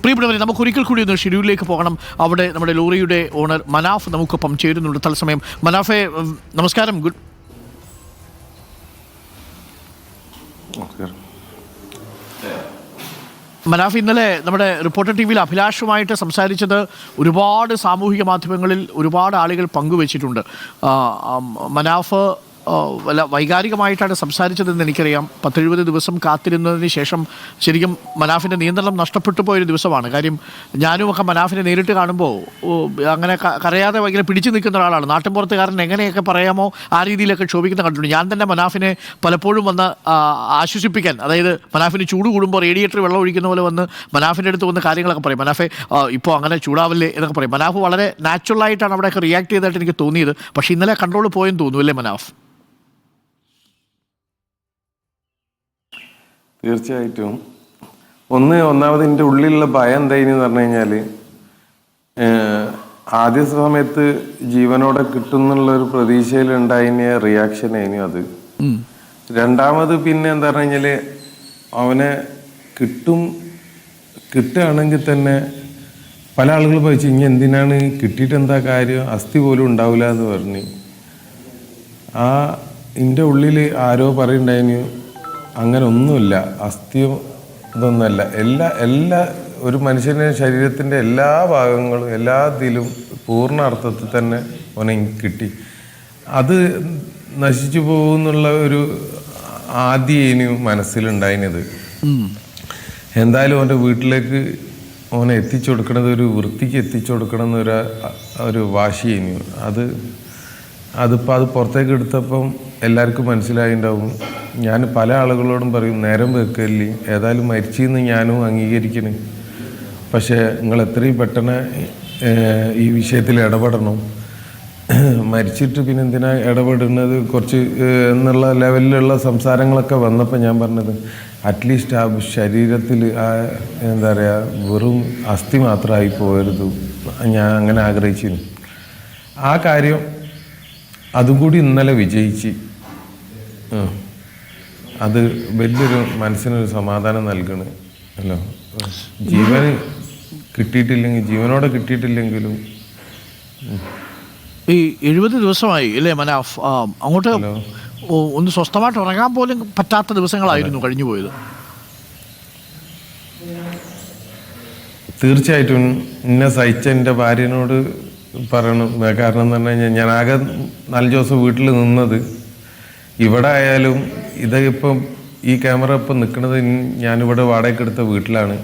പ്രിയപ്പെട്ടവരെ, നമുക്ക് ഒരിക്കൽ കൂടി ഒന്ന് ഷിരൂരിലേക്ക് പോകണം. അവിടെ നമ്മുടെ ലോറിയുടെ ഓണർ മനാഫ് നമുക്കൊപ്പം ചേരുന്നുണ്ട് തത്സമയം. മനാഫെ, നമസ്കാരം. മനാഫ്, ഇന്നലെ നമ്മുടെ റിപ്പോർട്ടർ ടി വിയിൽ അഭിലാഷുമായിട്ട് സംസാരിച്ചത് ഒരുപാട് സാമൂഹിക മാധ്യമങ്ങളിൽ ഒരുപാട് ആളുകൾ പങ്കുവച്ചിട്ടുണ്ട്. മനാഫ് വൈകാരികമായിട്ടാണ് സംസാരിച്ചതെന്ന് എനിക്കറിയാം. 10-70 ദിവസം കാത്തിരുന്നതിന് ശേഷം ശരിക്കും മനാഫിൻ്റെ നിയന്ത്രണം നഷ്ടപ്പെട്ടു പോയൊരു ദിവസമാണ്. കാര്യം ഞാനുമൊക്കെ മനാഫിനെ നേരിട്ട് കാണുമ്പോൾ അങ്ങനെ കരയാതെ ഭയങ്കര പിടിച്ചു നിൽക്കുന്ന ഒരാളാണ്. നാട്ടിൻപുറത്തുകാരൻ എങ്ങനെയൊക്കെ പറയാമോ ആ രീതിയിലൊക്കെ ക്ഷോഭിക്കുന്ന കണ്ടിട്ടുണ്ട്. ഞാൻ തന്നെ മനാഫിനെ പലപ്പോഴും വന്ന് ആശ്വസിപ്പിക്കാൻ, അതായത് മനാഫിന് ചൂട് കൂടുമ്പോൾ റേഡിയേറ്റർ വെള്ളം ഒഴിക്കുന്ന പോലെ വന്ന് മനാഫിൻ്റെ അടുത്ത് വന്ന് കാര്യങ്ങളൊക്കെ പറയും. മനാഫെ, ഇപ്പോൾ അങ്ങനെ ചൂടാവല്ലേ എന്നൊക്കെ പറയും. മനാഫ് വളരെ നാച്ചുറലായിട്ടാണ് അവിടെയൊക്കെ റിയാക്ട് ചെയ്തതായിട്ട് എനിക്ക് തോന്നിയത്. പക്ഷേ ഇന്നലെ കൺട്രോൾ പോയെന്ന് തോന്നുന്നു, അല്ലേ മനാഫ്? തീർച്ചയായിട്ടും. ഒന്നാമത് എൻ്റെ ഉള്ളിലുള്ള ഭയം എന്തായിന്ന് പറഞ്ഞു കഴിഞ്ഞാൽ, ആദ്യ സമയത്ത് ജീവനോടെ കിട്ടുന്നുള്ളൊരു പ്രതീക്ഷയിലുണ്ടായിന് റിയാക്ഷൻ ആയിരുന്നു അത്. രണ്ടാമത് പിന്നെ എന്താ പറഞ്ഞു കഴിഞ്ഞാൽ, അവനെ കിട്ടുകയാണെങ്കിൽ തന്നെ പല ആളുകൾ ചോദിച്ചു, ഇനി എന്തിനാണ് കിട്ടിയിട്ട് എന്താ കാര്യം, അസ്ഥി പോലും ഉണ്ടാവില്ല എന്ന് പറഞ്ഞ്. എൻ്റെ ഉള്ളിൽ ആരോ പറയുണ്ടായിന് അങ്ങനെ ഒന്നുമില്ല, അസ്ഥിയും ഇതൊന്നുമല്ല. എല്ലാ ഒരു മനുഷ്യൻ്റെ ശരീരത്തിൻ്റെ എല്ലാ ഭാഗങ്ങളും എല്ലാ ഇതിലും പൂർണ്ണ അർത്ഥത്തിൽ തന്നെ അവനെ കിട്ടി. അത് നശിച്ചു പോകുന്നുള്ള ഒരു ആദ്യം മനസ്സിലുണ്ടായിരുന്നത്. എന്തായാലും അവൻ്റെ വീട്ടിലേക്ക് അവനെ എത്തിച്ചു കൊടുക്കണത്, ഒരു വൃത്തിക്ക് എത്തിച്ചു കൊടുക്കണം എന്നൊരു വാശിയേനു. അതിപ്പോൾ അത് പുറത്തേക്ക് എടുത്തപ്പം എല്ലാവർക്കും മനസ്സിലായിണ്ടാവും. ഞാൻ പല ആളുകളോടും പറയും, നേരം വെക്കല്ലേ, ഏതായാലും മരിച്ചെന്ന് ഞാനും അംഗീകരിക്കണം. പക്ഷേ നിങ്ങൾ എത്രയും പെട്ടെന്ന് ഈ വിഷയത്തിൽ ഇടപെടണം. മരിച്ചിട്ട് പിന്നെ എന്തിനാ ഇടപെടുന്നത് കുറച്ച് എന്നുള്ള ലെവലിലുള്ള സംസാരങ്ങളൊക്കെ വന്നപ്പോൾ ഞാൻ പറഞ്ഞത്, അറ്റ്ലീസ്റ്റ് ആ ശരീരത്തിൽ എന്താ പറയുക, വെറും അസ്ഥി മാത്രമായി പോകരുത്. ഞാൻ അങ്ങനെ ആഗ്രഹിച്ചിരുന്നു. ആ കാര്യം അതും കൂടി ഇന്നലെ വിജയിച്ച് അത് വലിയൊരു മനസ്സിനൊരു സമാധാനം നൽകണ് അല്ലോ. ജീവന് കിട്ടിയിട്ടില്ലെങ്കിൽ, ജീവനോടെ കിട്ടിയിട്ടില്ലെങ്കിലും ഈ 70 ദിവസമായി അല്ലേ മനാഫ്, അങ്ങോട്ട് ഒന്ന് സ്വസ്ഥമായിട്ട് ഉറങ്ങാൻ പോലും പറ്റാത്ത ദിവസങ്ങളായിരുന്നു കഴിഞ്ഞു പോയത്. തീർച്ചയായിട്ടും എന്നെ സഹിച്ച എൻ്റെ ഭാര്യനോട് പറയണം. കാരണം എന്ന് പറഞ്ഞു കഴിഞ്ഞാൽ, ഞാൻ ആകെ 4 ദിവസം വീട്ടിൽ നിന്നത്. ഇവിടെ ആയാലും ഇതിപ്പം ഈ ക്യാമറ ഇപ്പം നിൽക്കുന്നത് ഞാനിവിടെ വാടകയ്ക്ക് എടുത്ത വീട്ടിലാണ്.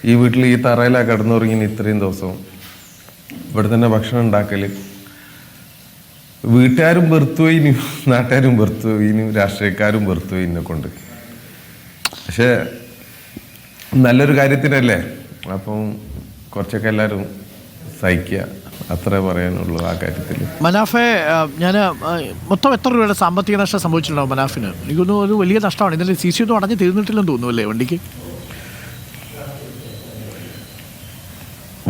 ഈ വീട്ടിൽ ഈ തറയിലാണ് കിടന്നുറങ്ങിന് ഇത്രയും ദിവസവും. ഇവിടെ തന്നെ ഭക്ഷണം ഉണ്ടാക്കൽ. വീട്ടുകാരും വെറുത്തുപോയിനും, നാട്ടുകാരും വെറുത്തുപോയിനും, രാഷ്ട്രീയക്കാരും വെറുത്തുപോയി എന്നെ കൊണ്ട്. പക്ഷേ നല്ലൊരു കാര്യത്തിനല്ലേ, അപ്പം കുറച്ചൊക്കെ എല്ലാവരും സഹിക്കുക, അത്രേ പറയാനുള്ളൂ ആ കാര്യത്തിൽ. മനാഫെ, ഞാൻ മൊത്തം എത്ര രൂപയുടെ സാമ്പത്തിക നഷ്ടം സംഭവിച്ചിട്ടുണ്ടാവും മനാഫിന്? എനിക്കൊന്നും ഒരു വലിയ നഷ്ടമാണ്. ഇന്നലെ CC ഒന്നും അടഞ്ഞ് തീർന്നിട്ടില്ലെന്ന് തോന്നുന്നു അല്ലേ വണ്ടിക്ക്?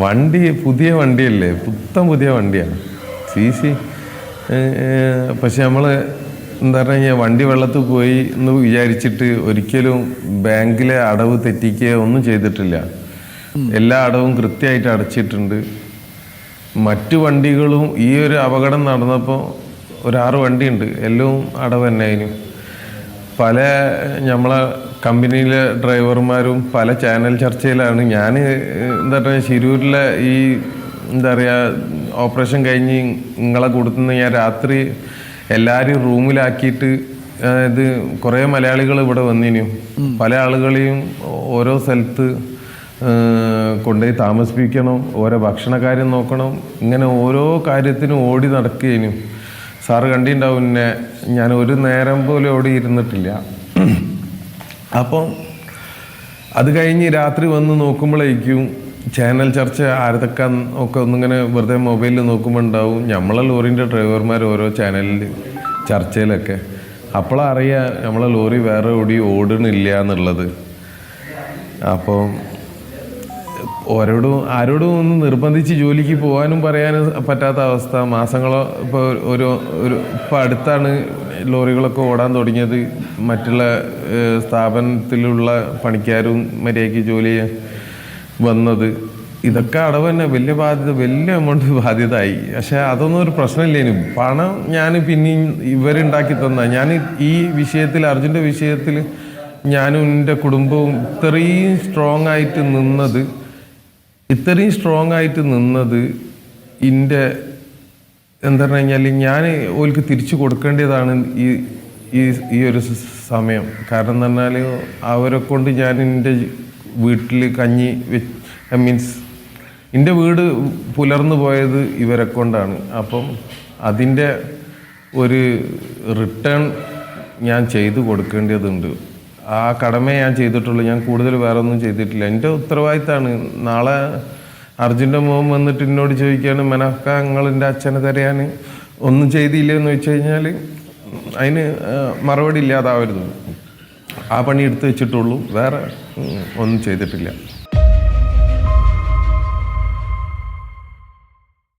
വണ്ടി പുതിയ വണ്ടിയല്ലേ, പുതിയ വണ്ടിയാണ് CC. പക്ഷെ നമ്മൾ എന്താ പറഞ്ഞു കഴിഞ്ഞാൽ, വണ്ടി വെള്ളത്തിൽ പോയി എന്ന് വിചാരിച്ചിട്ട് ഒരിക്കലും ബാങ്കിലെ അടവ് തെറ്റിക്കുകയോ ഒന്നും ചെയ്തിട്ടില്ല. എല്ലാ അടവും കൃത്യമായിട്ട് അടച്ചിട്ടുണ്ട്. മറ്റു വണ്ടികളും ഈ ഒരു അപകടം നടന്നപ്പോൾ ഒരു 6 വണ്ടിയുണ്ട്, എല്ലാം അടവ് തന്നെ ആയിരുന്നു. പല നമ്മളെ കമ്പനിയിലെ ഡ്രൈവർമാരും പല ചാനൽ ചർച്ചയിലാണ്. ഞാൻ എന്താ പറയുക, ശിരൂരിലെ ഈ എന്താ പറയുക ഓപ്പറേഷൻ കഴിഞ്ഞ് നിങ്ങളെ കൊടുത്തുനിന്ന് ഞാൻ രാത്രി എല്ലാവരെയും റൂമിലാക്കിയിട്ട്, ഇത് കുറേ മലയാളികൾ ഇവിടെ വന്നിനു. പല ആളുകളെയും ഓരോ സ്ഥലത്ത് കൊണ്ടുപോയി താമസിപ്പിക്കണം, ഓരോ ഭക്ഷണക്കാര്യം നോക്കണം, ഇങ്ങനെ ഓരോ കാര്യത്തിനും ഓടി നടക്കുകയും. സാറ് കണ്ടിട്ടുണ്ടാവും എന്നെ, ഞാൻ ഒരു നേരം പോലും ഓടി ഇരുന്നിട്ടില്ല. അപ്പം അത് കഴിഞ്ഞ് രാത്രി വന്ന് നോക്കുമ്പോഴേക്കും ചാനൽ ചർച്ച ആരതൊക്കെ ഒക്കെ ഒന്നിങ്ങനെ വെറുതെ മൊബൈലിൽ നോക്കുമ്പോൾ ഉണ്ടാവും നമ്മളെ ലോറിൻ്റെ ഡ്രൈവർമാർ ഓരോ ചാനലിൽ ചർച്ചയിലൊക്കെ. അപ്പോഴറിയാം നമ്മളെ ലോറി വേറെ ഓടണില്ല എന്നുള്ളത്. അപ്പം ആരോടും ഒന്ന് നിർബന്ധിച്ച് ജോലിക്ക് പോകാനും പറയാനും പറ്റാത്ത അവസ്ഥ. മാസങ്ങളോ ഇപ്പോൾ ഇപ്പോൾ അടുത്താണ് ലോറികളൊക്കെ ഓടാൻ തുടങ്ങിയത്. മറ്റുള്ള സ്ഥാപനത്തിലുള്ള പണിക്കാരും മര്യാദയ്ക്ക് ജോലി ചെയ്യാൻ. വന്നത്, ഇതൊക്കെ അടവ് തന്നെ വലിയ ബാധ്യത, വലിയ എമൗണ്ട് ബാധ്യത ആയി. പക്ഷെ അതൊന്നും ഒരു പ്രശ്നമില്ലേനും. പണം ഞാൻ പിന്നെയും ഇവരുണ്ടാക്കി തന്ന, ഞാൻ ഈ വിഷയത്തിൽ, അർജുൻ്റെ വിഷയത്തിൽ ഞാനും എൻ്റെ കുടുംബവും ഇത്രയും സ്ട്രോങ് ആയിട്ട് നിന്നത് എൻ്റെ എന്താ പറഞ്ഞു കഴിഞ്ഞാൽ ഞാൻ ഓൾക്ക് തിരിച്ചു കൊടുക്കേണ്ടതാണ് ഈ ഒരു സമയം. കാരണം എന്ന് പറഞ്ഞാൽ അവരെ കൊണ്ട് ഞാൻ എൻ്റെ വീട്ടിൽ കഞ്ഞി മീൻസ് എൻ്റെ വീട് പുലർന്നു പോയത് ഇവരെ കൊണ്ടാണ്. അപ്പം അതിൻ്റെ ഒരു റിട്ടേൺ ഞാൻ ചെയ്തു കൊടുക്കേണ്ടതുണ്ട്. ആ കടമയെ ഞാൻ ചെയ്തിട്ടുള്ളൂ. ഞാൻ കൂടുതൽ വേറെ ഒന്നും ചെയ്തിട്ടില്ല. എൻ്റെ ഉത്തരവാദിത്തമാണ്. നാളെ അർജുൻ്റെ മോൻ വന്നിട്ട് എന്നോട് ചോദിക്കുകയാണ്, മനക്ക നിങ്ങൾ എൻ്റെ അച്ഛനെ തരാൻ ഒന്നും ചെയ്തില്ല എന്ന് വെച്ച് കഴിഞ്ഞാൽ അതിന് മറുപടി ഇല്ലാതാവരുത്. ആ പണി എടുത്ത് വെച്ചിട്ടുള്ളൂ, വേറെ ഒന്നും ചെയ്തിട്ടില്ല.